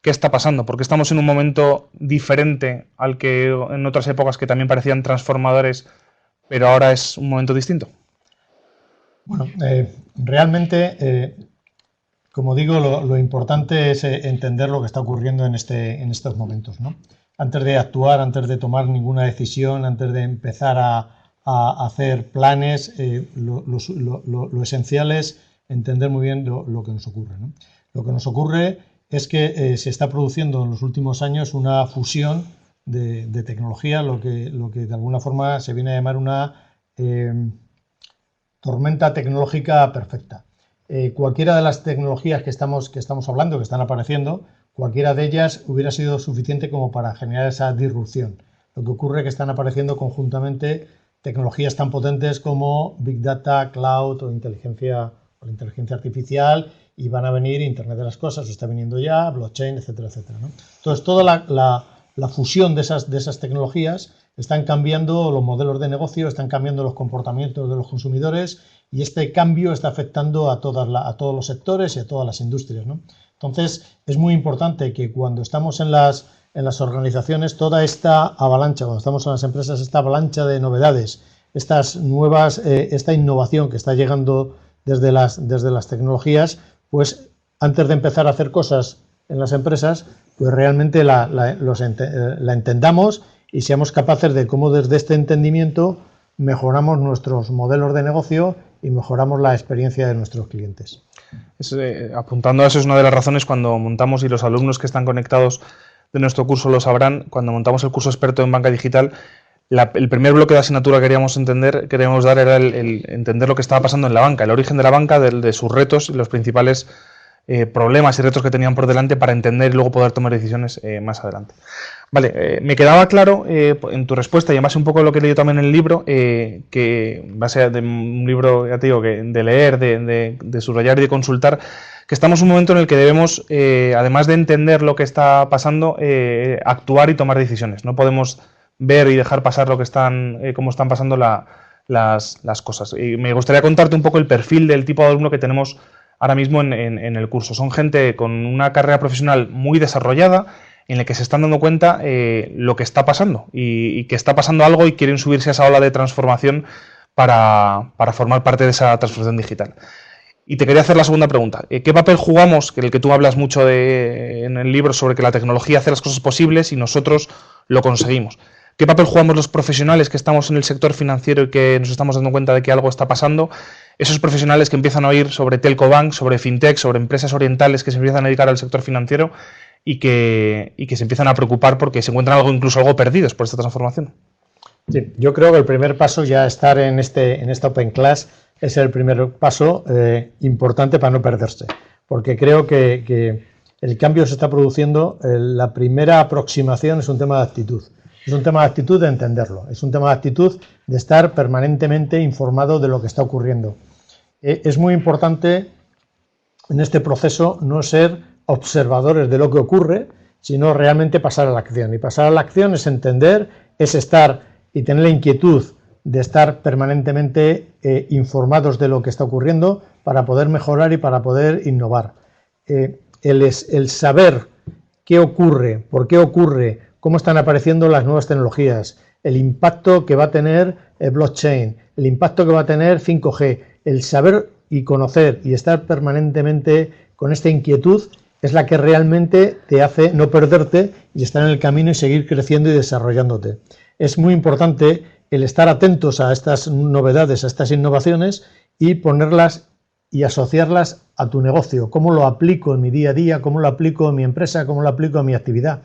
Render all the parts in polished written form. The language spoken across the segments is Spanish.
¿Qué está pasando? ¿Por qué estamos en un momento diferente al que en otras épocas que también parecían transformadores, pero ahora es un momento distinto? Bueno, realmente, como digo, lo importante es entender lo que está ocurriendo en estos momentos, ¿no? Antes de actuar, antes de tomar ninguna decisión, antes de empezar a hacer planes, lo esencial es entender muy bien lo que nos ocurre, ¿no? Lo que nos ocurre es que se está produciendo en los últimos años una fusión de tecnología, lo que de alguna forma se viene a llamar una tormenta tecnológica perfecta. Cualquiera de las tecnologías que estamos hablando, que están apareciendo, cualquiera de ellas hubiera sido suficiente como para generar esa disrupción. Lo que ocurre es que están apareciendo conjuntamente tecnologías tan potentes como Big Data, Cloud o la inteligencia artificial, y van a venir Internet de las Cosas, está viniendo ya, blockchain, etcétera, etcétera, ¿no? Entonces, toda la fusión de esas tecnologías están cambiando los modelos de negocio, están cambiando los comportamientos de los consumidores, y este cambio está afectando a todos los sectores y a todas las industrias, ¿no? Entonces, es muy importante que cuando estamos en las organizaciones, toda esta avalancha, cuando estamos en las empresas, esta avalancha de novedades, esta innovación que está llegando desde las tecnologías, pues antes de empezar a hacer cosas en las empresas, pues realmente la entendamos y seamos capaces de cómo desde este entendimiento mejoramos nuestros modelos de negocio y mejoramos la experiencia de nuestros clientes. Apuntando a eso, es una de las razones cuando montamos, y los alumnos que están conectados de nuestro curso lo sabrán, cuando montamos el curso experto en banca digital, el primer bloque de asignatura que queríamos dar era el entender lo que estaba pasando en la banca, el origen de la banca, de sus retos y los principales problemas y retos que tenían por delante para entender y luego poder tomar decisiones más adelante. Vale, me quedaba claro en tu respuesta, y en base un poco a lo que he leído también en el libro, que en base a un libro, ya te digo, de leer, de subrayar y de consultar, que estamos en un momento en el que debemos, además de entender lo que está pasando, actuar y tomar decisiones. No podemos ver y dejar pasar cómo están pasando las cosas. Y me gustaría contarte un poco el perfil del tipo de alumno que tenemos ahora mismo en el curso. Son gente con una carrera profesional muy desarrollada, en el que se están dando cuenta lo que está pasando y que está pasando algo y quieren subirse a esa ola de transformación para formar parte de esa transformación digital. Y te quería hacer la segunda pregunta. ¿Qué papel jugamos, que el que tú hablas mucho en el libro, sobre que la tecnología hace las cosas posibles y nosotros lo conseguimos? ¿Qué papel jugamos los profesionales que estamos en el sector financiero y que nos estamos dando cuenta de que algo está pasando? Esos profesionales que empiezan a oír sobre telco bank, sobre fintech, sobre empresas orientales que se empiezan a dedicar al sector financiero y que se empiezan a preocupar porque se encuentran incluso algo perdidos por esta transformación. Sí, yo creo que el primer paso, ya estar en esta Open Class, es el primer paso importante para no perderse, porque creo que el cambio se está produciendo. La primera aproximación es un tema de actitud. Es un tema de actitud de entenderlo, es un tema de actitud de estar permanentemente informado de lo que está ocurriendo. Es muy importante en este proceso no ser observadores de lo que ocurre, sino realmente pasar a la acción. Y pasar a la acción es entender, es estar y tener la inquietud de estar permanentemente informados de lo que está ocurriendo para poder mejorar y para poder innovar. El saber qué ocurre, por qué ocurre, cómo están apareciendo las nuevas tecnologías, el impacto que va a tener el blockchain, el impacto que va a tener 5G, el saber y conocer y estar permanentemente con esta inquietud es la que realmente te hace no perderte y estar en el camino y seguir creciendo y desarrollándote. Es muy importante el estar atentos a estas novedades, a estas innovaciones, y ponerlas y asociarlas a tu negocio. ¿Cómo lo aplico en mi día a día? ¿Cómo lo aplico en mi empresa? ¿Cómo lo aplico en mi actividad?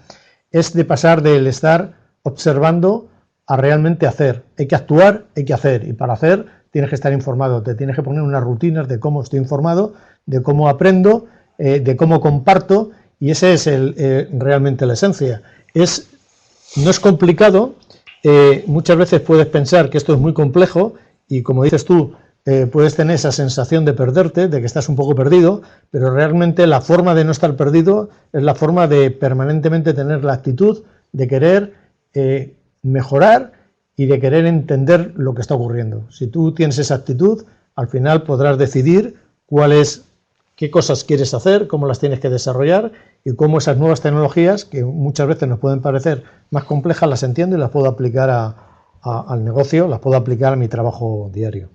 Es de pasar del estar observando a realmente hacer. Hay que actuar, hay que hacer. Y para hacer tienes que estar informado. Te tienes que poner unas rutinas de cómo estoy informado, de cómo aprendo, de cómo comparto. Y esa es realmente la esencia. No es complicado. Muchas veces puedes pensar que esto es muy complejo y, como dices tú, puedes tener esa sensación de perderte, de que estás un poco perdido, pero realmente la forma de no estar perdido es la forma de permanentemente tener la actitud de querer mejorar y de querer entender lo que está ocurriendo. Si tú tienes esa actitud, al final podrás decidir qué cosas quieres hacer, cómo las tienes que desarrollar y cómo esas nuevas tecnologías, que muchas veces nos pueden parecer más complejas, las entiendo y las puedo aplicar al negocio, las puedo aplicar a mi trabajo diario.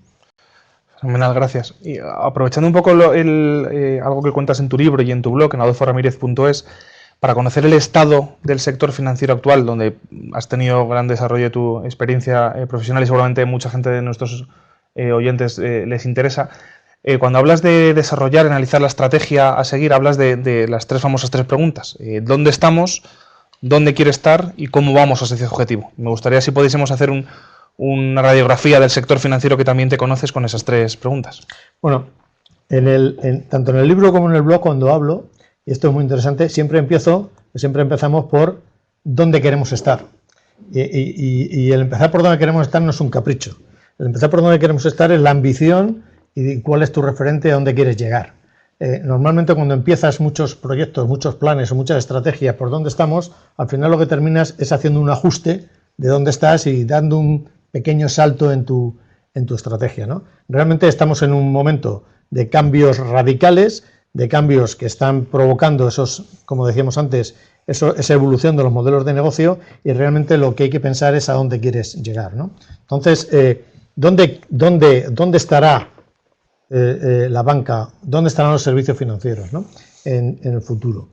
Fenomenal, gracias. Y aprovechando un poco algo que cuentas en tu libro y en tu blog, en adolforamirez.es, para conocer el estado del sector financiero actual, donde has tenido gran desarrollo de tu experiencia profesional y seguramente mucha gente de nuestros oyentes les interesa, cuando hablas de desarrollar, analizar la estrategia a seguir, hablas de las famosas tres preguntas. ¿Dónde estamos? ¿Dónde quiere estar? ¿Y cómo vamos a ese objetivo? Me gustaría si pudiésemos hacer una radiografía del sector financiero que también te conoces con esas tres preguntas. Bueno, tanto en el libro como en el blog, cuando hablo, y esto es muy interesante, siempre empezamos por dónde queremos estar. Y el empezar por dónde queremos estar no es un capricho. El empezar por dónde queremos estar es la ambición y cuál es tu referente a dónde quieres llegar. Normalmente cuando empiezas muchos proyectos, muchos planes o muchas estrategias por dónde estamos, al final lo que terminas es haciendo un ajuste de dónde estás y dando un pequeño salto en tu estrategia, ¿no? Realmente estamos en un momento de cambios radicales, de cambios que están provocando esos, como decíamos antes, esa evolución de los modelos de negocio, y realmente lo que hay que pensar es a dónde quieres llegar, ¿no? Entonces, ¿dónde estará la banca? ¿Dónde estarán los servicios financieros, ¿no? en el futuro?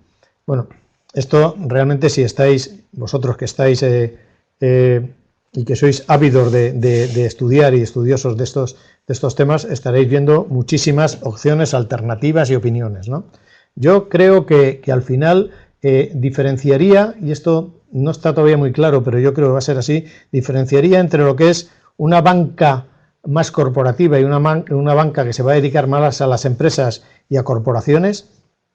Bueno, esto realmente, si estáis, vosotros que estáis y que sois ávidos de estudiar y estudiosos de estos temas, estaréis viendo muchísimas opciones, alternativas y opiniones, ¿no? Yo creo que al final diferenciaría, y esto no está todavía muy claro, pero yo creo que va a ser así, diferenciaría entre lo que es una banca más corporativa y una banca que se va a dedicar más a las empresas y a corporaciones,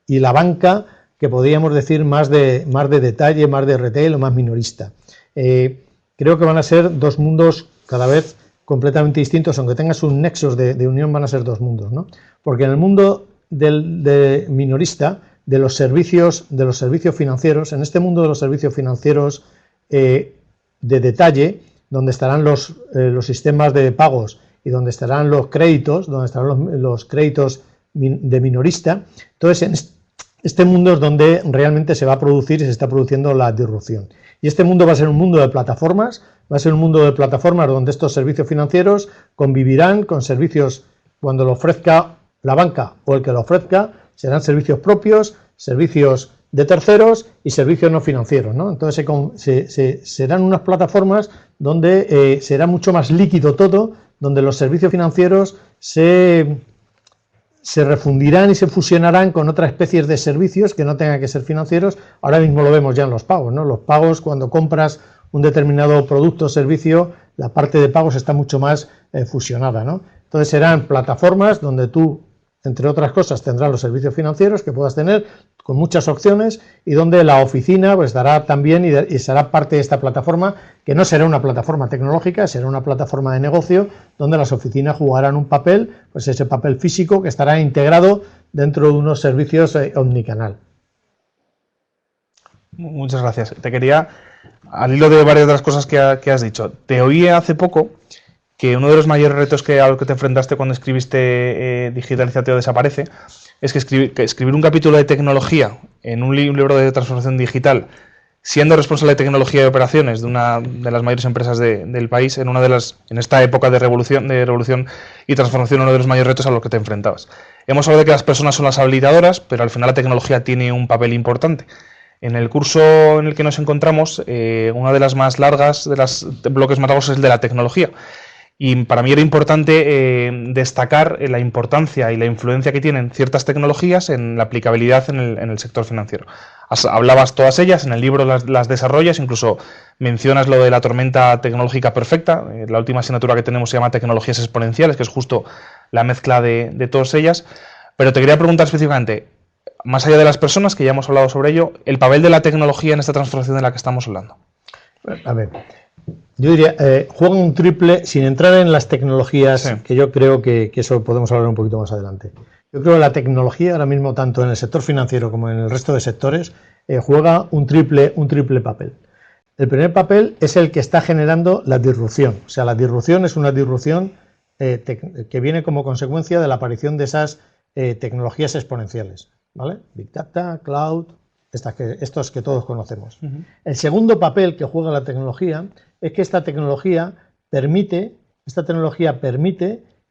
y la banca que podríamos decir más de detalle, más de retail o más minorista. Creo que van a ser dos mundos cada vez completamente distintos, aunque tengas un nexos de unión, van a ser dos mundos, ¿no? Porque en el mundo de minorista, de los servicios financieros, en este mundo de los servicios financieros de detalle, donde estarán los sistemas de pagos y donde estarán los créditos, donde estarán los créditos de minorista, entonces en este mundo es donde realmente se va a producir y se está produciendo la disrupción. Y este mundo va a ser un mundo de plataformas, donde estos servicios financieros convivirán con servicios, cuando lo ofrezca la banca o el que lo ofrezca, serán servicios propios, servicios de terceros y servicios no financieros, ¿no? Entonces serán unas plataformas donde será mucho más líquido todo, donde los servicios financieros se refundirán y se fusionarán con otras especies de servicios que no tengan que ser financieros. Ahora mismo lo vemos ya en los pagos, ¿no? Los pagos, cuando compras un determinado producto o servicio, la parte de pagos está mucho más fusionada, ¿no? Entonces serán plataformas donde tú, entre otras cosas, tendrás los servicios financieros que puedas tener con muchas opciones, y donde la oficina pues dará también y será parte de esta plataforma, que no será una plataforma tecnológica, será una plataforma de negocio, donde las oficinas jugarán un papel, pues ese papel físico que estará integrado dentro de unos servicios omnicanal. Muchas gracias. Te quería, al hilo de varias de las cosas que has dicho, te oí hace poco que uno de los mayores retos a los que te enfrentaste cuando escribiste Digital CTO desaparece, es que escribir un capítulo de tecnología en un libro de transformación digital, siendo responsable de tecnología y operaciones de una de las mayores empresas del país, en esta época de revolución y transformación, uno de los mayores retos a los que te enfrentabas. Hemos hablado de que las personas son las habilitadoras, pero al final la tecnología tiene un papel importante. En el curso en el que nos encontramos, una de las más largas, de los bloques más largos, es el de la tecnología. Y para mí era importante destacar la importancia y la influencia que tienen ciertas tecnologías en la aplicabilidad en el sector financiero. Hablabas todas ellas, en el libro las desarrollas, incluso mencionas lo de la tormenta tecnológica perfecta. La última asignatura que tenemos se llama Tecnologías Exponenciales, que es justo la mezcla de todas ellas. Pero te quería preguntar específicamente, más allá de las personas, que ya hemos hablado sobre ello, el papel de la tecnología en esta transformación de la que estamos hablando. A ver, yo diría, juega un triple, sin entrar en las tecnologías, sí, que yo creo que eso podemos hablar un poquito más adelante. Yo creo que la tecnología ahora mismo, tanto en el sector financiero como en el resto de sectores, juega un triple papel. El primer papel es el que está generando la disrupción. O sea, la disrupción es una disrupción que viene como consecuencia de la aparición de esas tecnologías exponenciales, ¿vale? Big Data, Cloud, estos que todos conocemos. El segundo papel que juega la tecnología es que esta tecnología permite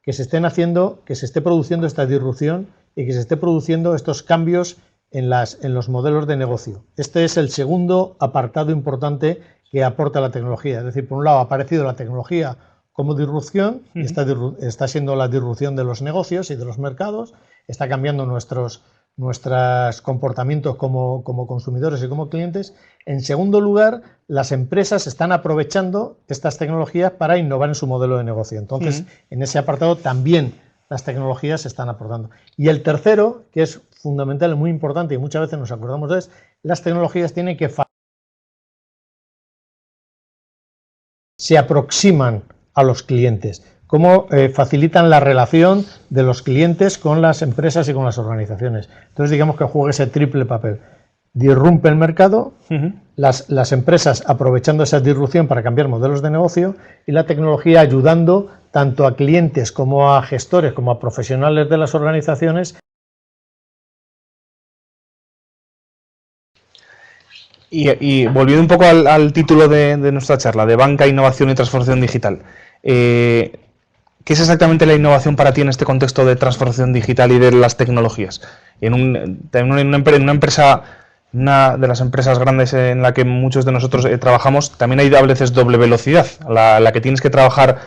que se esté produciendo esta disrupción y que se esté produciendo estos cambios en los modelos de negocio. Este es el segundo apartado importante que aporta la tecnología. Es decir, por un lado ha aparecido la tecnología como disrupción, y está siendo la disrupción de los negocios y de los mercados, está cambiando nuestros comportamientos como consumidores y como clientes. En segundo lugar, las empresas están aprovechando estas tecnologías para innovar en su modelo de negocio. Entonces, en ese apartado también las tecnologías se están aportando. Y el tercero, que es fundamental y muy importante y muchas veces nos acordamos de, es las tecnologías tienen que se aproximan a los clientes, cómo facilitan la relación de los clientes con las empresas y con las organizaciones. Entonces, digamos que juega ese triple papel. Disrumpe el mercado, las empresas aprovechando esa disrupción para cambiar modelos de negocio y la tecnología ayudando tanto a clientes como a gestores, como a profesionales de las organizaciones. Y volviendo un poco al título de nuestra charla, de Banca, Innovación y Transformación Digital, ¿qué es exactamente la innovación para ti en este contexto de transformación digital y de las tecnologías? En una empresa, una de las empresas grandes en la que muchos de nosotros trabajamos, también hay a veces doble velocidad, la que tienes que trabajar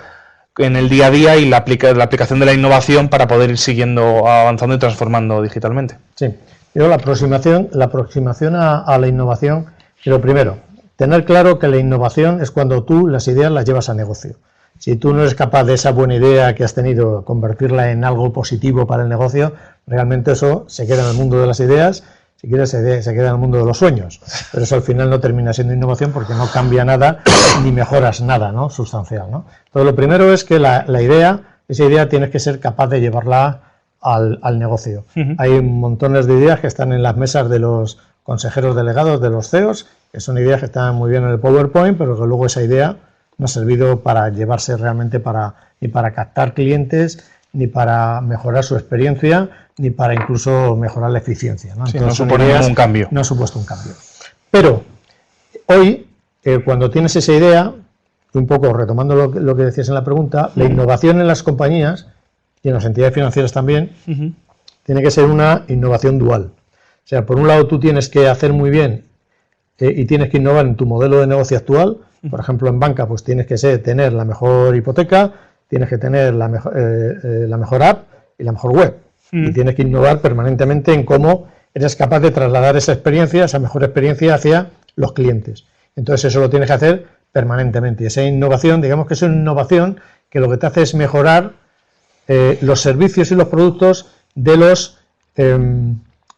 en el día a día y la aplicación de la innovación para poder ir siguiendo, avanzando y transformando digitalmente. Sí. Yo la aproximación a la innovación, lo primero, tener claro que la innovación es cuando tú las ideas las llevas a negocio. Si tú no eres capaz de esa buena idea que has tenido, convertirla en algo positivo para el negocio, realmente eso se queda en el mundo de las ideas, si quieres se queda en el mundo de los sueños. Pero eso al final no termina siendo innovación porque no cambia nada ni mejoras nada, ¿no?, sustancial, ¿no? Entonces lo primero es que esa idea tienes que ser capaz de llevarla al negocio. Hay montones de ideas que están en las mesas de los consejeros delegados, de los CEOs, que son ideas que están muy bien en el PowerPoint, pero que luego esa idea no ha servido para llevarse realmente ni para captar clientes, ni para mejorar su experiencia, ni para incluso mejorar la eficiencia, ¿no? Entonces, no supone un cambio. No ha supuesto un cambio. Pero hoy, cuando tienes esa idea, un poco retomando lo que decías en la pregunta, la innovación en las compañías y en las entidades financieras también, tiene que ser una innovación dual. O sea, por un lado tú tienes que hacer muy bien y tienes que innovar en tu modelo de negocio actual. Por ejemplo, en banca pues tienes que tener la mejor hipoteca, tienes que tener la mejor app y la mejor web. Y tienes que innovar permanentemente en cómo eres capaz de trasladar esa experiencia, esa mejor experiencia hacia los clientes. Entonces eso lo tienes que hacer permanentemente. Y esa innovación, digamos que es una innovación que lo que te hace es mejorar los servicios y los productos de los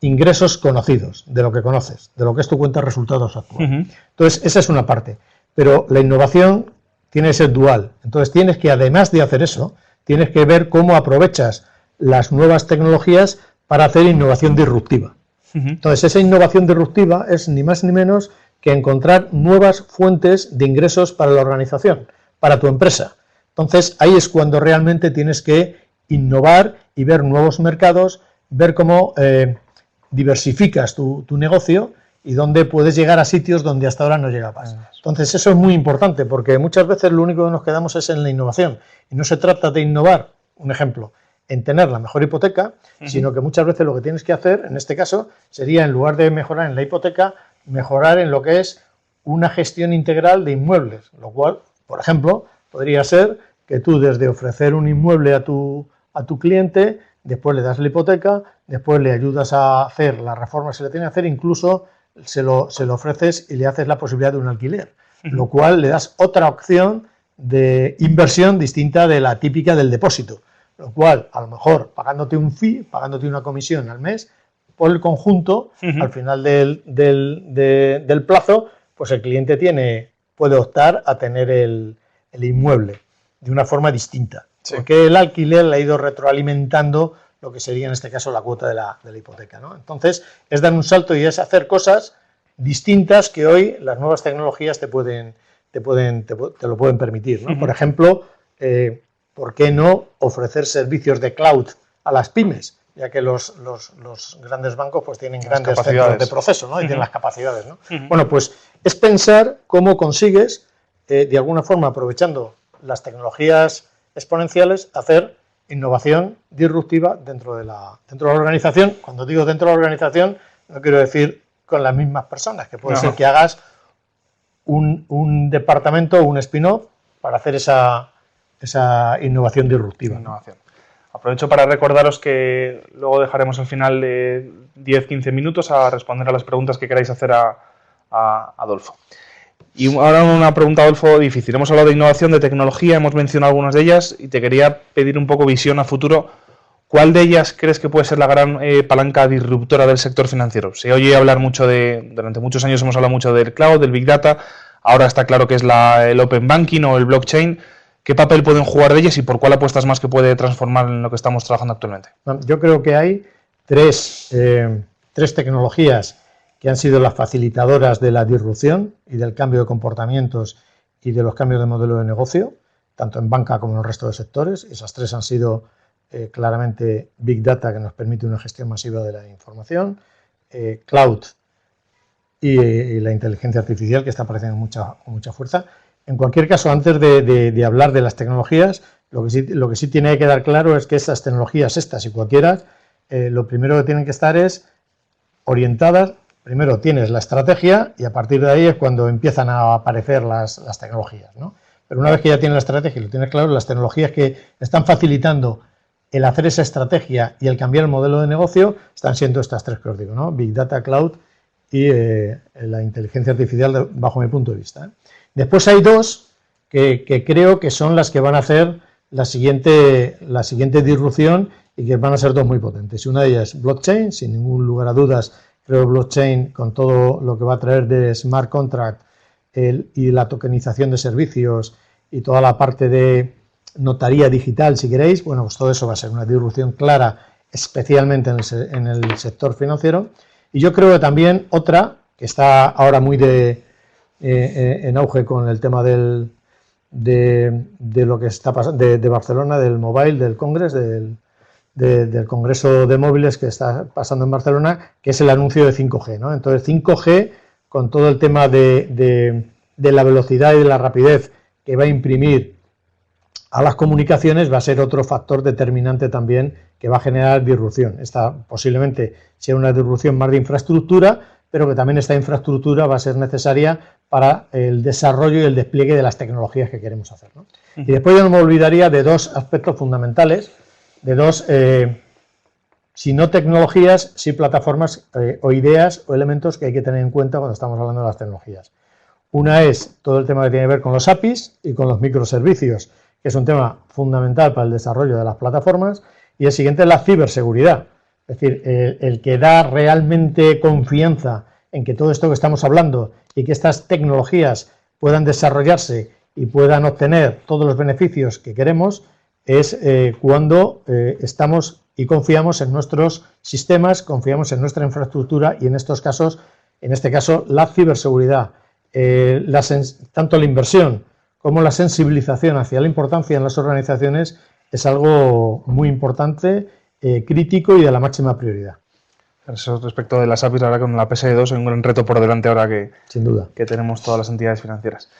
ingresos conocidos, de lo que conoces, de lo que es tu cuenta de resultados actual. Entonces, esa es una parte. Pero la innovación tiene que ser dual. Entonces, tienes que, además de hacer eso, tienes que ver cómo aprovechas las nuevas tecnologías para hacer innovación disruptiva. Entonces, esa innovación disruptiva es ni más ni menos que encontrar nuevas fuentes de ingresos para la organización, para tu empresa. Entonces, ahí es cuando realmente tienes que innovar y ver nuevos mercados, ver cómo diversificas tu negocio y dónde puedes llegar a sitios donde hasta ahora no llegabas. Entonces, eso es muy importante porque muchas veces lo único que nos quedamos es en la innovación. Y no se trata de innovar, un ejemplo, en tener la mejor hipoteca, sino que muchas veces lo que tienes que hacer, en este caso, sería en lugar de mejorar en la hipoteca, mejorar en lo que es una gestión integral de inmuebles, lo cual, por ejemplo, podría ser que tú desde ofrecer un inmueble a tu cliente, después le das la hipoteca, después le ayudas a hacer las reformas que le tiene que hacer, incluso se lo ofreces y le haces la posibilidad de un alquiler, lo cual le das otra opción de inversión distinta de la típica del depósito, lo cual a lo mejor pagándote un fee, pagándote una comisión al mes, por el conjunto, al final del plazo, pues el cliente puede optar a tener el inmueble de una forma distinta, porque el alquiler le ha ido retroalimentando lo que sería en este caso la cuota de la hipoteca, ¿no? Entonces, es dar un salto y es hacer cosas distintas que hoy las nuevas tecnologías te lo pueden permitir, ¿no? Por ejemplo, ¿por qué no ofrecer servicios de cloud a las pymes? ya que los grandes bancos pues tienen grandes centros de proceso, ¿no? Y tienen las capacidades, ¿no? Bueno, pues es pensar cómo consigues, de alguna forma, aprovechando las tecnologías exponenciales, hacer innovación disruptiva dentro de la organización. Cuando digo dentro de la organización, no quiero decir con las mismas personas, que puede ser que hagas un departamento o un spin-off para hacer esa innovación disruptiva. Aprovecho para recordaros que luego dejaremos al final de 10-15 minutos a responder a las preguntas que queráis hacer a Adolfo. Y ahora una pregunta, Adolfo, difícil. Hemos hablado de innovación, de tecnología, hemos mencionado algunas de ellas y te quería pedir un poco visión a futuro. ¿Cuál de ellas crees que puede ser la gran palanca disruptora del sector financiero? Se oye hablar mucho durante muchos años hemos hablado mucho del cloud, del big data, ahora está claro que es el open banking o el blockchain. ¿Qué papel pueden jugar de ellas y por cuál apuestas más que puede transformar en lo que estamos trabajando actualmente? Yo creo que hay tres tecnologías que han sido las facilitadoras de la disrupción y del cambio de comportamientos y de los cambios de modelo de negocio, tanto en banca como en el resto de sectores. Esas tres han sido claramente Big Data, que nos permite una gestión masiva de la información, Cloud y la inteligencia artificial, que está apareciendo con mucha fuerza. En cualquier caso, antes de hablar de las tecnologías, lo que sí tiene que quedar claro es que esas tecnologías, estas y cualquiera, lo primero que tienen que estar es orientadas. Primero tienes la estrategia y a partir de ahí es cuando empiezan a aparecer las tecnologías, ¿no? Pero una vez que ya tienes la estrategia y lo tienes claro, las tecnologías que están facilitando el hacer esa estrategia y el cambiar el modelo de negocio están siendo estas tres que os digo, ¿no? Big Data, Cloud y la inteligencia artificial bajo mi punto de vista, ¿eh? Después hay dos que creo que son las que van a hacer la siguiente disrupción y que van a ser dos muy potentes. Y una de ellas es blockchain, sin ningún lugar a dudas. Creo que blockchain, con todo lo que va a traer de smart contract y la tokenización de servicios y toda la parte de notaría digital, si queréis, bueno, pues todo eso va a ser una disrupción clara, especialmente en el sector financiero. Y yo creo que también otra, que está ahora muy en auge con el tema de lo que está pasando, de Barcelona, del Mobile, del Congress, del Congreso de Móviles que está pasando en Barcelona, que es el anuncio de 5G, ¿no? Entonces, 5G, con todo el tema de la velocidad y de la rapidez que va a imprimir a las comunicaciones, va a ser otro factor determinante también que va a generar disrupción. Esta posiblemente sea una disrupción más de infraestructura, pero que también esta infraestructura va a ser necesaria para el desarrollo y el despliegue de las tecnologías que queremos hacer, ¿no? Y después yo no me olvidaría de dos aspectos fundamentales, si no tecnologías, sí plataformas o ideas o elementos que hay que tener en cuenta cuando estamos hablando de las tecnologías. Una es todo el tema que tiene que ver con los APIs y con los microservicios, que es un tema fundamental para el desarrollo de las plataformas, y el siguiente es la ciberseguridad, es decir, el que da realmente confianza en que todo esto que estamos hablando y que estas tecnologías puedan desarrollarse y puedan obtener todos los beneficios que queremos, es cuando estamos y confiamos en nuestros sistemas, confiamos en nuestra infraestructura y en este caso la ciberseguridad, tanto la inversión como la sensibilización hacia la importancia en las organizaciones es algo muy importante, crítico y de la máxima prioridad. Eso respecto de las APIs, la verdad que con la PSD2 hay un gran reto por delante ahora sin duda, que tenemos todas las entidades financieras.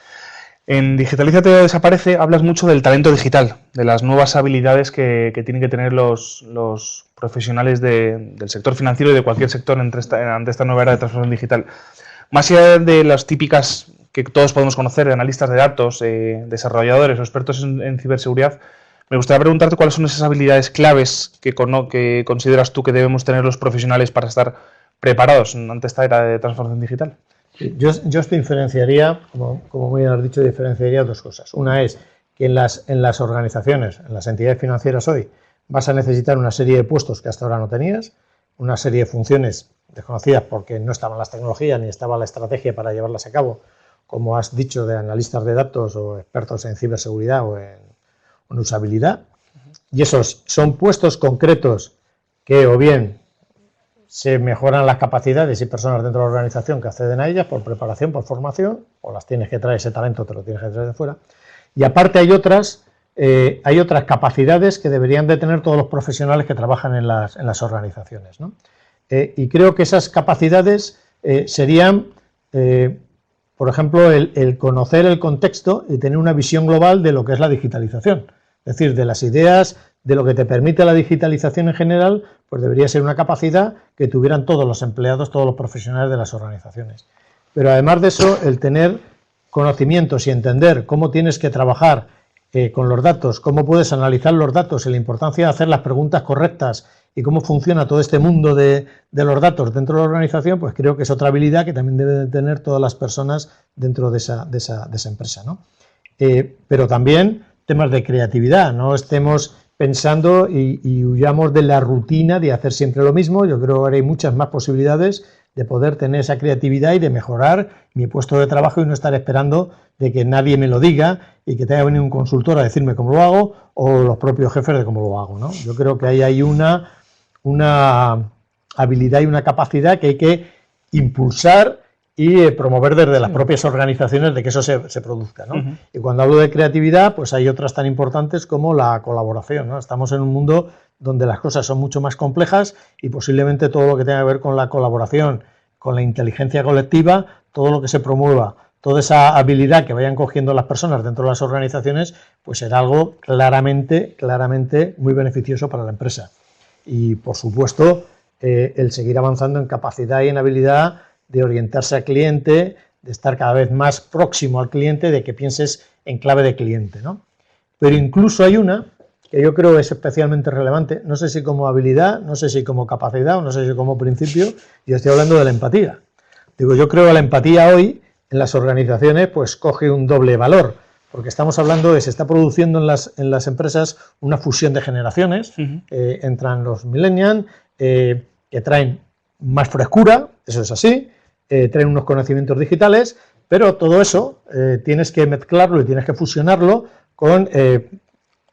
En Digitalizate Desaparece hablas mucho del talento digital, de las nuevas habilidades que tienen que tener los profesionales del sector financiero y de cualquier sector ante esta nueva era de transformación digital. Más allá de las típicas que todos podemos conocer, de analistas de datos, desarrolladores o expertos en ciberseguridad, me gustaría preguntarte cuáles son esas habilidades claves que consideras tú que debemos tener los profesionales para estar preparados ante esta era de transformación digital. Yo diferenciaría, como muy bien has dicho, diferenciaría dos cosas. Una es que en las organizaciones, en las entidades financieras hoy, vas a necesitar una serie de puestos que hasta ahora no tenías, una serie de funciones desconocidas porque no estaban las tecnologías ni estaba la estrategia para llevarlas a cabo, como has dicho, de analistas de datos o expertos en ciberseguridad o en usabilidad. Y esos son puestos concretos que o bien se mejoran las capacidades y personas dentro de la organización que acceden a ellas por preparación, por formación, o las tienes que traer, ese talento te lo tienes que traer de fuera. Y aparte hay otras hay otras capacidades que deberían de tener todos los profesionales que trabajan en las organizaciones, ¿no? Y creo que esas capacidades serían, por ejemplo, el conocer el contexto y tener una visión global de lo que es la digitalización. Es decir, de las ideas, de lo que te permite la digitalización en general, pues debería ser una capacidad que tuvieran todos los empleados, todos los profesionales de las organizaciones. Pero además de eso, el tener conocimientos y entender cómo tienes que trabajar con los datos, cómo puedes analizar los datos y la importancia de hacer las preguntas correctas y cómo funciona todo este mundo de los datos dentro de la organización, pues creo que es otra habilidad que también deben tener todas las personas dentro de esa empresa, ¿no? Pero también temas de creatividad, no estemos pensando y huyamos de la rutina de hacer siempre lo mismo. Yo creo que ahora hay muchas más posibilidades de poder tener esa creatividad y de mejorar mi puesto de trabajo y no estar esperando de que nadie me lo diga y que tenga que venir un consultor a decirme cómo lo hago o los propios jefes de cómo lo hago, ¿no? Yo creo que ahí hay una habilidad y una capacidad que hay que impulsar y promover desde las propias organizaciones de que eso se produzca, ¿no? Y cuando hablo de creatividad, pues hay otras tan importantes como la colaboración, ¿no? Estamos en un mundo donde las cosas son mucho más complejas y posiblemente todo lo que tenga que ver con la colaboración, con la inteligencia colectiva, todo lo que se promueva, toda esa habilidad que vayan cogiendo las personas dentro de las organizaciones, pues será algo claramente muy beneficioso para la empresa. Y, por supuesto, el seguir avanzando en capacidad y en habilidad de orientarse al cliente, de estar cada vez más próximo al cliente, de que pienses en clave de cliente, ¿no? Pero incluso hay una que yo creo es especialmente relevante, no sé si como habilidad, no sé si como capacidad o no sé si como principio, yo estoy hablando de la empatía. Digo, yo creo que la empatía hoy en las organizaciones pues coge un doble valor, porque estamos hablando de se está produciendo en las empresas una fusión de generaciones, entran los millennials, que traen más frescura, eso es así, traen unos conocimientos digitales, pero todo eso tienes que mezclarlo y tienes que fusionarlo con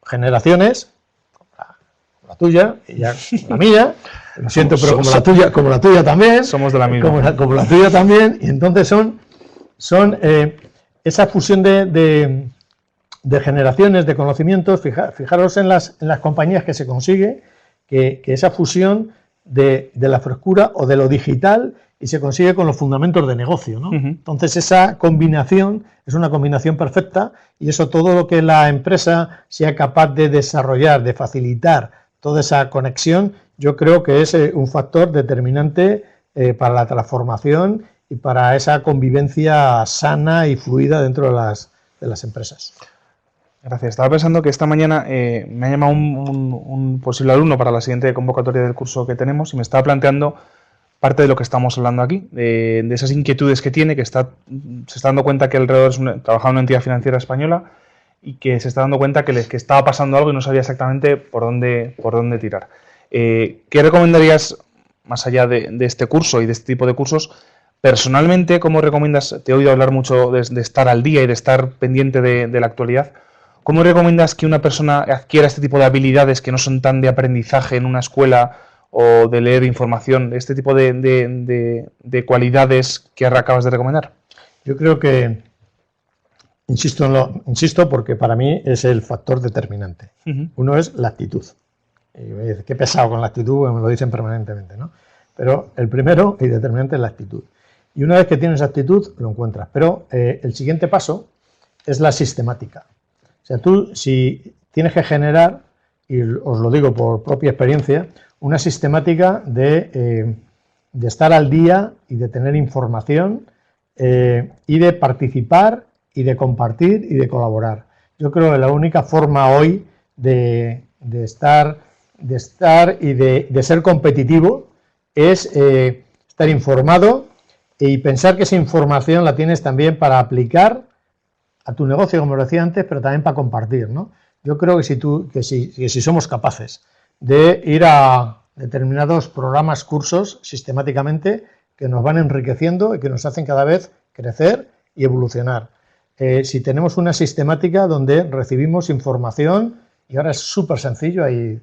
generaciones, como la tuya y ya la mía, lo siento, pero como la tuya también, somos de la misma, como la tuya también, y entonces son esa fusión de generaciones, de conocimientos. Fijaros en las compañías que se consigue que esa fusión de la frescura o de lo digital y se consigue con los fundamentos de negocio, ¿no? Entonces esa combinación es una combinación perfecta y eso, todo lo que la empresa sea capaz de desarrollar, de facilitar toda esa conexión, yo creo que es un factor determinante para la transformación y para esa convivencia sana y fluida dentro de las empresas. Gracias. Estaba pensando que esta mañana me ha llamado un posible alumno para la siguiente convocatoria del curso que tenemos y me estaba planteando parte de lo que estamos hablando aquí, de esas inquietudes que tiene, que se está dando cuenta que alrededor trabaja en una entidad financiera española y que se está dando cuenta que estaba pasando algo y no sabía exactamente por dónde tirar. ¿Qué recomendarías, más allá de este curso y de este tipo de cursos, personalmente, cómo recomiendas? Te he oído hablar mucho de estar al día y de estar pendiente de la actualidad. ¿Cómo recomiendas que una persona adquiera este tipo de habilidades que no son tan de aprendizaje en una escuela o de leer información, este tipo de cualidades que acabas de recomendar? Yo creo que, insisto porque para mí es el factor determinante. Uno es la actitud. Y me dice, qué pesado con la actitud, me lo dicen permanentemente, ¿no? Pero el primero y determinante es la actitud. Y una vez que tienes actitud, lo encuentras. Pero el siguiente paso es la sistemática. O sea, tú si tienes que generar, y os lo digo por propia experiencia, una sistemática de estar al día y de tener información y de participar y de compartir y de colaborar. Yo creo que la única forma hoy de estar y de ser competitivo es estar informado y pensar que esa información la tienes también para aplicar a tu negocio, como lo decía antes, pero también para compartir, ¿no? Yo creo que si somos capaces de ir a determinados programas, cursos, sistemáticamente, que nos van enriqueciendo y que nos hacen cada vez crecer y evolucionar. Si tenemos una sistemática donde recibimos información, y ahora es súper sencillo, hay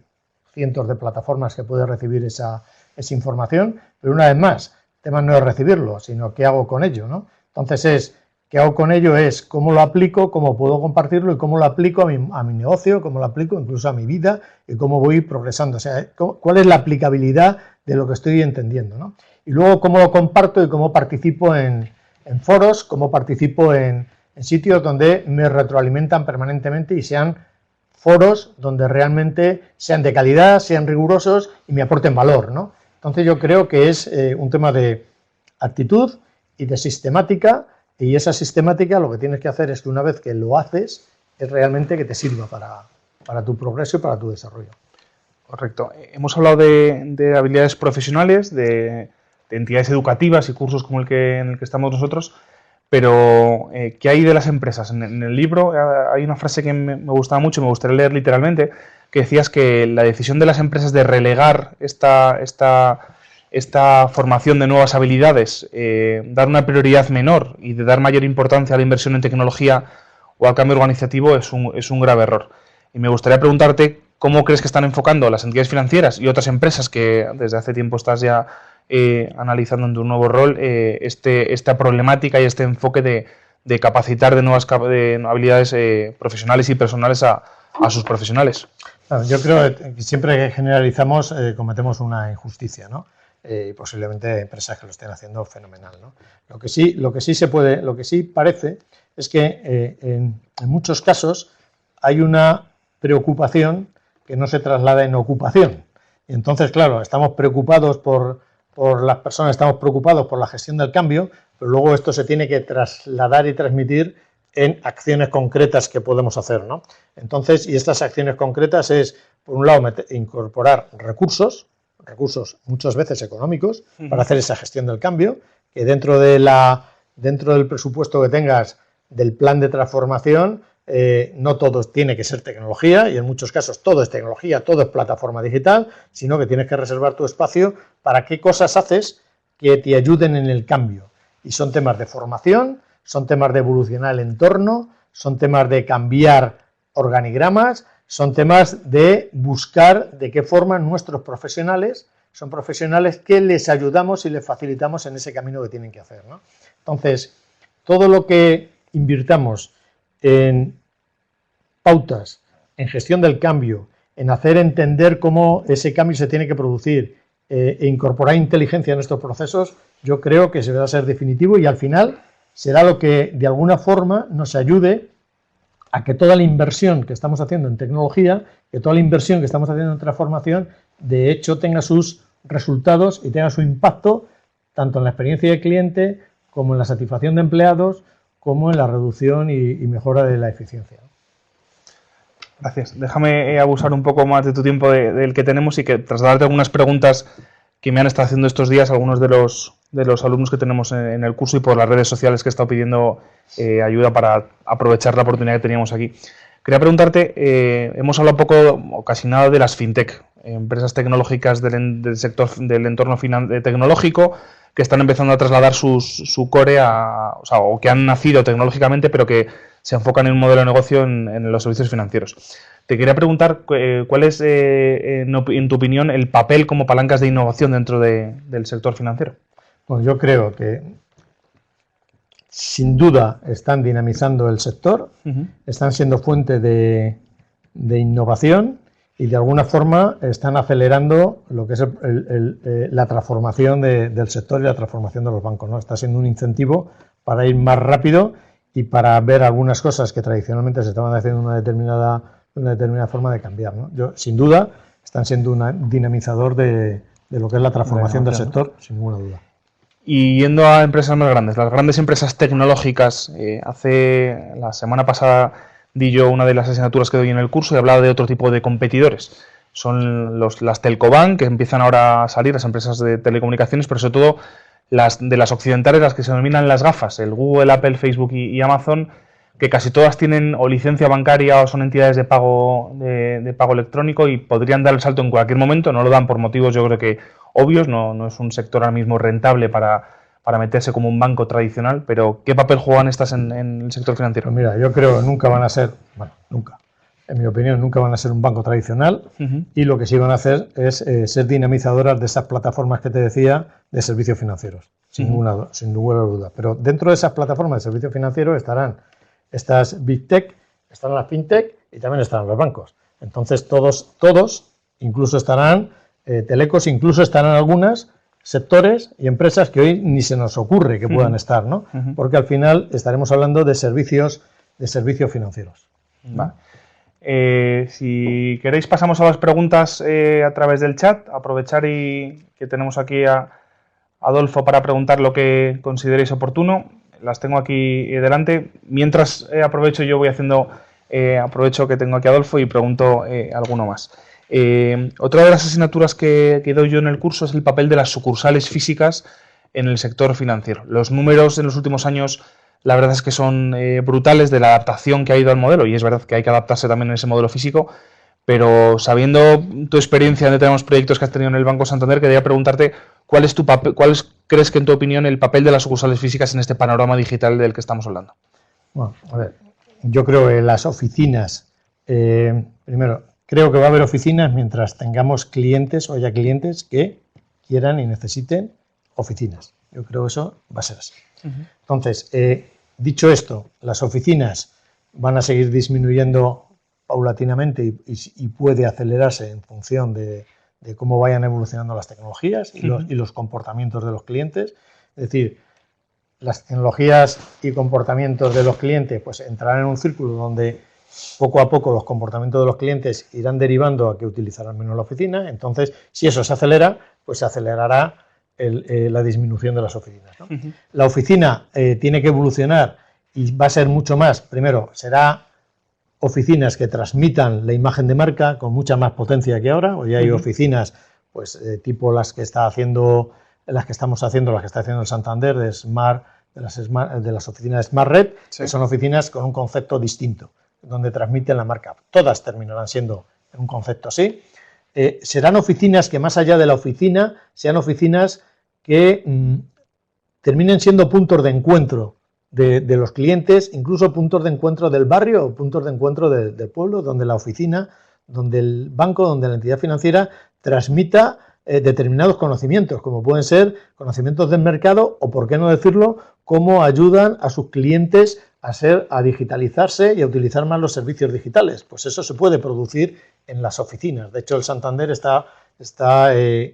cientos de plataformas que pueden recibir esa información, pero una vez más, el tema no es recibirlo, sino qué hago con ello, ¿no? Entonces es ¿Qué hago con ello? Es cómo lo aplico, cómo puedo compartirlo y cómo lo aplico a mi negocio, cómo lo aplico incluso a mi vida y cómo voy progresando. O sea, cuál es la aplicabilidad de lo que estoy entendiendo, ¿no? Y luego cómo lo comparto y cómo participo en foros, cómo participo en sitios donde me retroalimentan permanentemente y sean foros donde realmente sean de calidad, sean rigurosos y me aporten valor, ¿no? Entonces yo creo que es un tema de actitud y de sistemática, y esa sistemática lo que tienes que hacer es que una vez que lo haces, es realmente que te sirva para tu progreso y para tu desarrollo. Correcto. Hemos hablado de habilidades profesionales, de entidades educativas y cursos como en el que estamos nosotros, pero ¿qué hay de las empresas? En el libro hay una frase que me gustaba mucho y me gustaría leer literalmente, que decías que la decisión de las empresas de relegar esta formación de nuevas habilidades, dar una prioridad menor y de dar mayor importancia a la inversión en tecnología o al cambio organizativo es un grave error. Y me gustaría preguntarte cómo crees que están enfocando las entidades financieras y otras empresas que desde hace tiempo estás ya analizando en tu nuevo rol esta problemática y este enfoque de capacitar de nuevas habilidades profesionales y personales a sus profesionales. Bueno, yo creo que siempre que generalizamos cometemos una injusticia, ¿no? Y posiblemente hay empresas que lo estén haciendo fenomenal, ¿no? Lo que sí parece es que en muchos casos hay una preocupación que no se traslada en ocupación. Y entonces, claro, estamos preocupados por las personas, estamos preocupados por la gestión del cambio, pero luego esto se tiene que trasladar y transmitir en acciones concretas que podemos hacer, ¿no? Entonces, y estas acciones concretas es, por un lado, incorporar recursos muchas veces económicos, para hacer esa gestión del cambio, que dentro del presupuesto que tengas del plan de transformación, no todo tiene que ser tecnología, y en muchos casos todo es tecnología, todo es plataforma digital, sino que tienes que reservar tu espacio para qué cosas haces que te ayuden en el cambio. Y son temas de formación, son temas de evolucionar el entorno, son temas de cambiar organigramas, son temas de buscar de qué forma nuestros profesionales son profesionales que les ayudamos y les facilitamos en ese camino que tienen que hacer, ¿no? Entonces, todo lo que invirtamos en pautas, en gestión del cambio, en hacer entender cómo ese cambio se tiene que producir e incorporar inteligencia en estos procesos, yo creo que se va a ser definitivo y al final será lo que de alguna forma nos ayude a que toda la inversión que estamos haciendo en tecnología, que toda la inversión que estamos haciendo en transformación, de hecho tenga sus resultados y tenga su impacto tanto en la experiencia del cliente como en la satisfacción de empleados, como en la reducción y mejora de la eficiencia. Gracias. Déjame abusar un poco más de tu tiempo del que tenemos y que trasladarte algunas preguntas que me han estado haciendo estos días algunos de los alumnos que tenemos en el curso y por las redes sociales que he estado pidiendo ayuda para aprovechar la oportunidad que teníamos aquí. Quería preguntarte, hemos hablado poco o casi nada de las fintech, empresas tecnológicas del sector del entorno tecnológico que están empezando a trasladar su core o que han nacido tecnológicamente pero que se enfocan en un modelo de negocio en los servicios financieros. Te quería preguntar cuál es, en tu opinión, el papel como palancas de innovación dentro del sector financiero. Bueno, yo creo que sin duda están dinamizando el sector, están siendo fuente de innovación y de alguna forma están acelerando lo que es la transformación del sector y la transformación de los bancos, ¿no? Está siendo un incentivo para ir más rápido y para ver algunas cosas que tradicionalmente se estaban haciendo de una determinada forma de cambiar, ¿no? Sin duda están siendo un dinamizador de lo que es la transformación del sector, sin ninguna duda. Y yendo a empresas más grandes, las grandes empresas tecnológicas, la semana pasada di yo una de las asignaturas que doy en el curso y hablaba de otro tipo de competidores. Son las telcobank, que empiezan ahora a salir, las empresas de telecomunicaciones, pero sobre todo las occidentales, las que se denominan las gafas, el Google, Apple, Facebook y Amazon, que casi todas tienen o licencia bancaria o son entidades de pago electrónico y podrían dar el salto en cualquier momento. No lo dan por motivos, yo creo que obvios, no es un sector ahora mismo rentable para meterse como un banco tradicional, pero ¿qué papel juegan estas en el sector financiero? Pues mira, yo creo que nunca van a ser, en mi opinión, nunca van a ser un banco tradicional y lo que sí van a hacer es ser dinamizadoras de esas plataformas que te decía de servicios financieros, sin ninguna duda. Pero dentro de esas plataformas de servicios financieros estarán estas Big Tech, estarán las FinTech y también estarán los bancos. Entonces todos incluso estarán telecos, incluso estarán algunas sectores y empresas que hoy ni se nos ocurre que puedan estar, ¿no? Porque al final estaremos hablando de servicios financieros. Vale. Si queréis pasamos a las preguntas a través del chat. Aprovechar y que tenemos aquí a Adolfo para preguntar lo que consideréis oportuno. Las tengo aquí delante. Mientras aprovecho que tengo aquí a Adolfo y pregunto alguno más. Otra de las asignaturas que doy yo en el curso es el papel de las sucursales físicas en el sector financiero. Los números en los últimos años, la verdad es que son brutales de la adaptación que ha ido al modelo, y es verdad que hay que adaptarse también en ese modelo físico, pero sabiendo tu experiencia de determinados proyectos que has tenido en el Banco Santander, quería preguntarte cuál es tu papel, crees que en tu opinión el papel de las sucursales físicas en este panorama digital del que estamos hablando. Bueno, a ver, yo creo que las oficinas, primero, creo que va a haber oficinas mientras tengamos clientes o haya clientes que quieran y necesiten oficinas. Yo creo que eso va a ser así. Entonces, dicho esto, las oficinas van a seguir disminuyendo paulatinamente y puede acelerarse en función de cómo vayan evolucionando las tecnologías y los comportamientos de los clientes. Es decir, las tecnologías y comportamientos de los clientes pues entrarán en un círculo donde poco a poco los comportamientos de los clientes irán derivando a que utilizarán menos la oficina. Entonces, si eso se acelera, pues se acelerará la disminución de las oficinas, ¿no? La oficina tiene que evolucionar y va a ser mucho más. Primero, será oficinas que transmitan la imagen de marca con mucha más potencia que ahora. Hoy hay oficinas pues tipo las que está haciendo el Santander de las oficinas de Smart Red, que son oficinas con un concepto distinto, donde transmiten la marca. Todas terminarán siendo en un concepto así. Serán oficinas que más allá de la oficina, sean oficinas que terminen siendo puntos de encuentro de los clientes, incluso puntos de encuentro del barrio o puntos de encuentro del pueblo, donde la oficina, donde el banco, donde la entidad financiera transmita determinados conocimientos, como pueden ser conocimientos del mercado o, por qué no decirlo, cómo ayudan a sus clientes a digitalizarse y a utilizar más los servicios digitales. Pues eso se puede producir en las oficinas. De hecho, el Santander está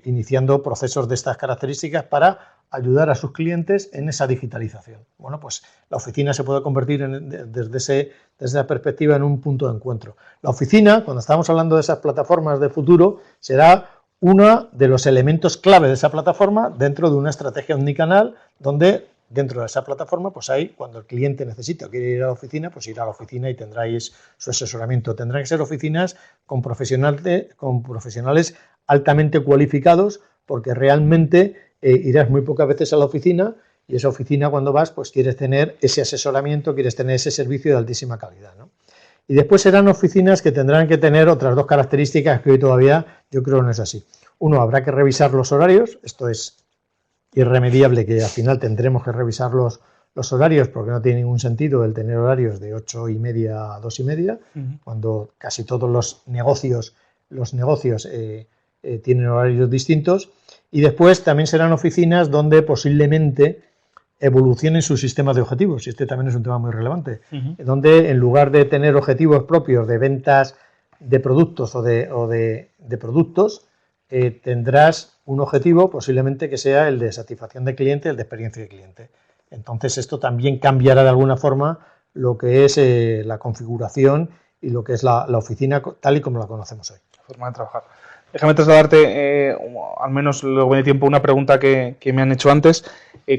iniciando procesos de estas características para ayudar a sus clientes en esa digitalización. Bueno, pues la oficina se puede convertir desde esa perspectiva en un punto de encuentro. La oficina, cuando estamos hablando de esas plataformas de futuro, será uno de los elementos clave de esa plataforma dentro de una estrategia omnicanal, donde dentro de esa plataforma, pues hay, cuando el cliente necesita o quiere ir a la oficina, pues irá a la oficina y tendráis su asesoramiento. Tendrán que ser oficinas con profesionales altamente cualificados, porque realmente irás muy pocas veces a la oficina y esa oficina, cuando vas, pues quieres tener ese asesoramiento, quieres tener ese servicio de altísima calidad, ¿no? Y después serán oficinas que tendrán que tener otras dos características que hoy todavía yo creo no es así. Uno, habrá que revisar los horarios. Esto es irremediable, que al final tendremos que revisar los horarios, porque no tiene ningún sentido el tener horarios de 8:30 a 2:30, cuando casi todos los negocios tienen horarios distintos. Y después también serán oficinas donde posiblemente evolucionen sus sistemas de objetivos, y este también es un tema muy relevante, donde en lugar de tener objetivos propios de ventas de productos o de productos, tendrás un objetivo posiblemente que sea el de satisfacción de cliente, el de experiencia de cliente. Entonces esto también cambiará de alguna forma lo que es la configuración y lo que es la oficina tal y como la conocemos hoy. La forma de trabajar. Déjame trasladarte, al menos luego de tiempo, una pregunta que me han hecho antes.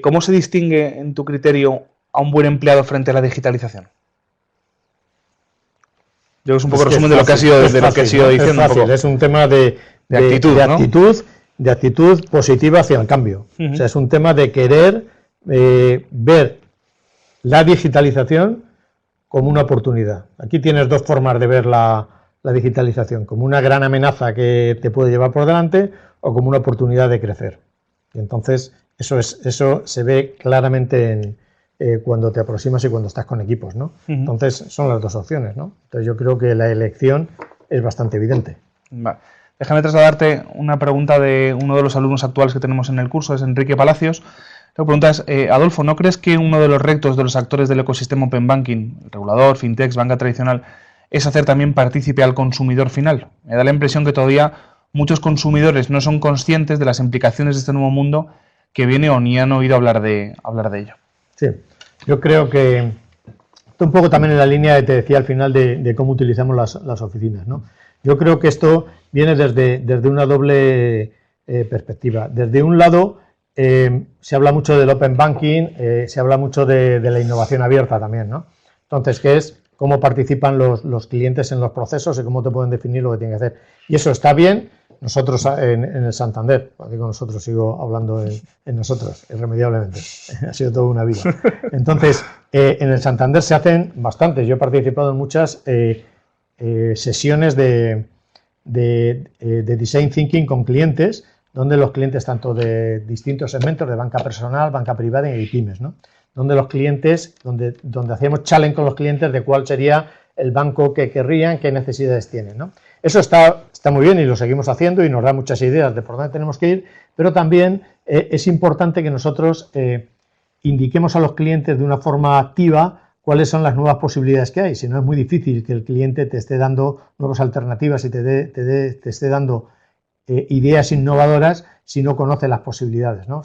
¿Cómo se distingue, en tu criterio, a un buen empleado frente a la digitalización? Yo creo que es un poco resumen de lo que ha sido diciendo. Es fácil, es un tema de actitud positiva hacia el cambio. O sea, es un tema de querer ver la digitalización como una oportunidad. Aquí tienes dos formas de ver la digitalización, como una gran amenaza que te puede llevar por delante o como una oportunidad de crecer. Y entonces eso se ve claramente cuando te aproximas y cuando estás con equipos, ¿no? Entonces son las dos opciones, ¿no? Entonces yo creo que la elección es bastante evidente. Vale. Déjame trasladarte una pregunta de uno de los alumnos actuales que tenemos en el curso, es Enrique Palacios. La pregunta es, Adolfo, ¿no crees que uno de los retos de los actores del ecosistema Open Banking, el regulador, fintechs, banca tradicional, es hacer también partícipe al consumidor final? Me da la impresión que todavía muchos consumidores no son conscientes de las implicaciones de este nuevo mundo que viene o ni han oído hablar de ello. Sí, yo creo que esto un poco también en la línea que te decía al final de cómo utilizamos las oficinas, ¿no? Yo creo que esto viene desde una doble perspectiva. Desde un lado, se habla mucho del Open Banking, se habla mucho de la innovación abierta también, ¿no? Entonces, ¿qué es? Cómo participan los clientes en los procesos y cómo te pueden definir lo que tienen que hacer. Y eso está bien. Nosotros en el Santander, digo nosotros, sigo hablando en nosotros, irremediablemente, ha sido toda una vida. Entonces, en el Santander se hacen bastantes. Yo he participado en muchas sesiones de design thinking con clientes, donde los clientes, tanto de distintos segmentos, de banca personal, banca privada y pymes, ¿no? Donde los clientes, donde hacíamos challenge con los clientes de cuál sería el banco que querrían, qué necesidades tienen, ¿no? Eso está muy bien y lo seguimos haciendo y nos da muchas ideas de por dónde tenemos que ir, pero también es importante que nosotros indiquemos a los clientes de una forma activa cuáles son las nuevas posibilidades que hay. Si no, es muy difícil que el cliente te esté dando nuevas alternativas y te esté dando ideas innovadoras si no conoce las posibilidades, ¿no?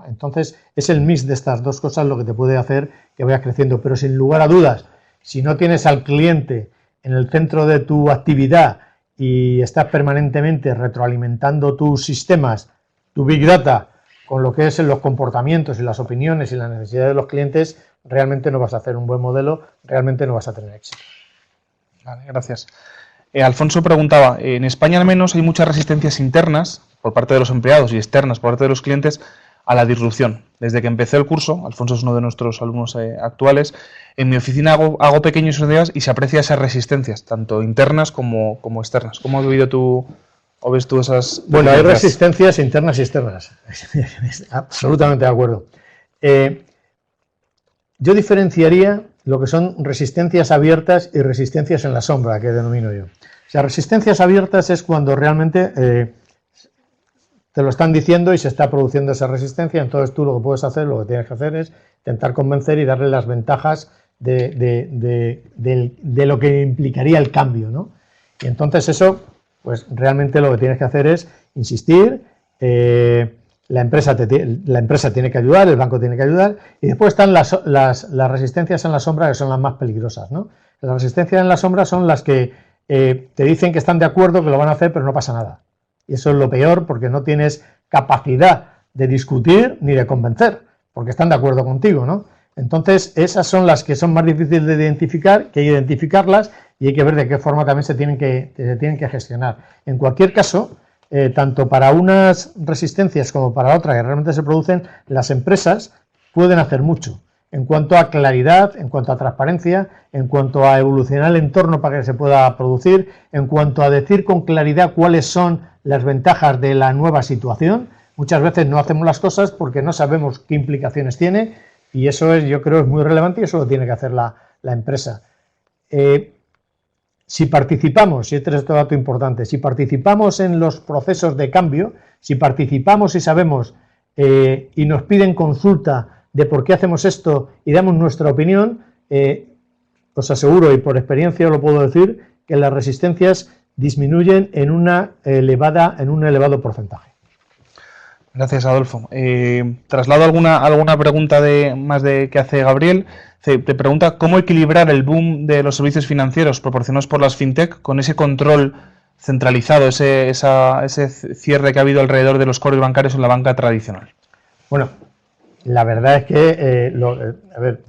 Entonces, es el mix de estas dos cosas lo que te puede hacer que vayas creciendo, pero sin lugar a dudas, si no tienes al cliente en el centro de tu actividad y estás permanentemente retroalimentando tus sistemas, tu Big Data, con lo que es los comportamientos y las opiniones y las necesidades de los clientes, realmente no vas a hacer un buen modelo, realmente no vas a tener éxito. Vale, gracias. Alfonso preguntaba, en España al menos hay muchas resistencias internas por parte de los empleados y externas por parte de los clientes a la disrupción. Desde que empecé el curso, Alfonso es uno de nuestros alumnos actuales, en mi oficina hago pequeños estudios y se aprecia esas resistencias, tanto internas como externas. ¿Cómo has vivido tú o ves tú esas? Bueno, hay resistencias internas y externas. Absolutamente de acuerdo. Yo diferenciaría lo que son resistencias abiertas y resistencias en la sombra, que denomino yo. O sea, resistencias abiertas es cuando realmente te lo están diciendo y se está produciendo esa resistencia, entonces tú lo que puedes hacer, lo que tienes que hacer es intentar convencer y darle las ventajas de lo que implicaría el cambio, ¿no? Y entonces eso, pues realmente lo que tienes que hacer es insistir, la empresa tiene que ayudar, el banco tiene que ayudar, y después están las resistencias en la sombra, que son las más peligrosas, ¿no? Las resistencias en la sombra son las que te dicen que están de acuerdo, que lo van a hacer, pero no pasa nada. Y eso es lo peor, porque no tienes capacidad de discutir ni de convencer, porque están de acuerdo contigo, ¿no? Entonces, esas son las que son más difíciles de identificar, que hay que identificarlas y hay que ver de qué forma también se tienen que gestionar. En cualquier caso, tanto para unas resistencias como para otras que realmente se producen, las empresas pueden hacer mucho en cuanto a claridad, en cuanto a transparencia, en cuanto a evolucionar el entorno para que se pueda producir, en cuanto a decir con claridad cuáles son las ventajas de la nueva situación. Muchas veces no hacemos las cosas porque no sabemos qué implicaciones tiene y eso es, yo creo, es muy relevante y eso lo tiene que hacer la empresa. Si participamos, y este es otro dato importante, si participamos en los procesos de cambio, si participamos y sabemos y nos piden consulta de por qué hacemos esto y damos nuestra opinión, os aseguro y por experiencia os lo puedo decir, que las resistencias disminuyen en un elevado porcentaje. Gracias, Adolfo. Traslado alguna pregunta más que hace Gabriel. Te pregunta cómo equilibrar el boom de los servicios financieros proporcionados por las fintech con ese control centralizado, ese cierre que ha habido alrededor de los cobros bancarios en la banca tradicional. Bueno, la verdad es que,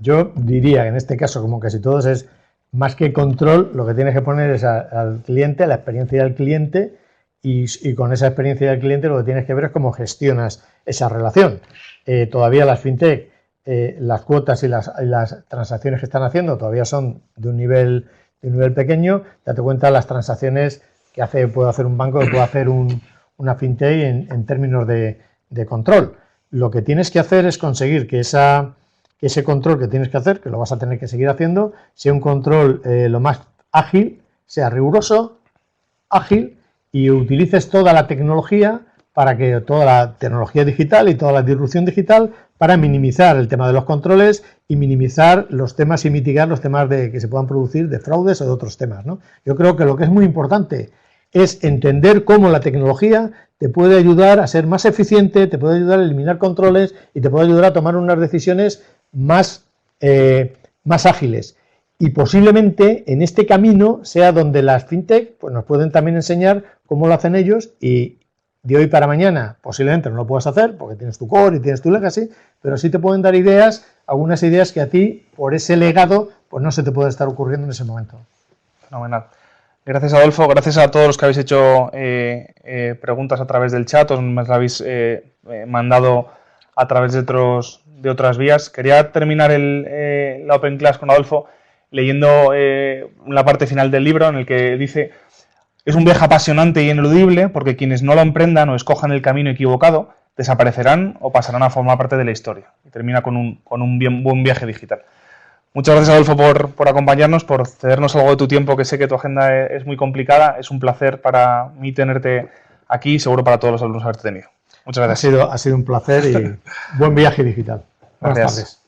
yo diría que en este caso, como casi todos, es más que control, lo que tienes que poner es al cliente, la experiencia del cliente, y con esa experiencia del cliente lo que tienes que ver es cómo gestionas esa relación. Todavía las fintech, las cuotas y las transacciones que están haciendo todavía son de un nivel pequeño. Date cuenta las transacciones que puede hacer un banco, que puede hacer una fintech en términos de control. Lo que tienes que hacer es conseguir que ese control que tienes que hacer, que lo vas a tener que seguir haciendo, sea un control lo más ágil, sea riguroso, ágil, y utilices toda la tecnología para que toda la tecnología digital y toda la disrupción digital para minimizar el tema de los controles y minimizar los temas y mitigar los temas que se puedan producir de fraudes o de otros temas, ¿no? Yo creo que lo que es muy importante es entender cómo la tecnología te puede ayudar a ser más eficiente, te puede ayudar a eliminar controles y te puede ayudar a tomar unas decisiones más ágiles. Y posiblemente en este camino sea donde las fintech pues, nos pueden también enseñar cómo lo hacen ellos y de hoy para mañana posiblemente no lo puedas hacer porque tienes tu core y tienes tu legacy, pero sí te pueden dar ideas, algunas ideas que a ti, por ese legado, pues no se te puede estar ocurriendo en ese momento. Fenomenal. Gracias, Adolfo. Gracias a todos los que habéis hecho preguntas a través del chat, os me las habéis mandado a través de otras vías. Quería terminar la Open Class con Adolfo leyendo la parte final del libro en el que dice: es un viaje apasionante y ineludible porque quienes no lo emprendan o escojan el camino equivocado desaparecerán o pasarán a formar parte de la historia. Y termina con un buen viaje digital. Muchas gracias, Adolfo, por acompañarnos, por cedernos algo de tu tiempo, que sé que tu agenda es muy complicada. Es un placer para mí tenerte aquí y seguro para todos los alumnos haberte tenido. Muchas gracias. Ha sido un placer y buen viaje digital. Buenas tardes.